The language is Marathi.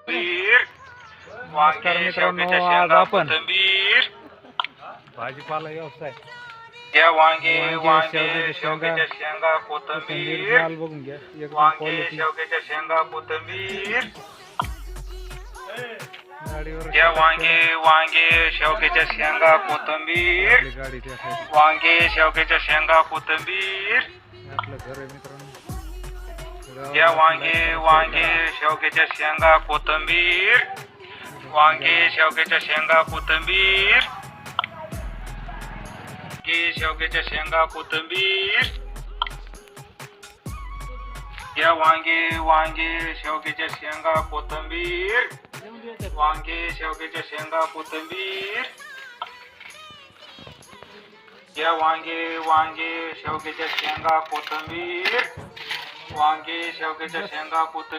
कोथिंबीर, नमस्कार वांगे मित्रांनो, शेवग्याच्या आज शेंगा आपण कोथिंबीर, भाजीपाला व्यवसाय या वांगे शेवग्याच्या शेवग्याच्या शेंगा कोथिंबीर कोथिंबीर, माल बघून घ्या एकदम वांगे क्वालिटी शेवग्याच्या शेंगा कोथिंबीर, गाडीवर या वांगे शेवग्याच्या शेंगा कोथिंबीर, आपली गाडी त्या साईड वांगे शेवग्याच्या शेंगा कोथिंबीर, आपलं घर आहे मित्रांनो. या वांगे शेवग्याच्या शेंगा कोथिंबीर, वांगे शेवग्याच्या शेंगा कोथिंबीर, शेवग्याच्या शेंगा कोथिंबीर, या वांगे शेवग्याच्या शेंगा कोथिंबीर, वांगे शेवग्याच्या शेंगा कोथिंबीर, या वांगे शेवग्याच्या शेंगा कोथिंबीर, वांगे शेवग्याच्या शेंगा कोथिंबीर.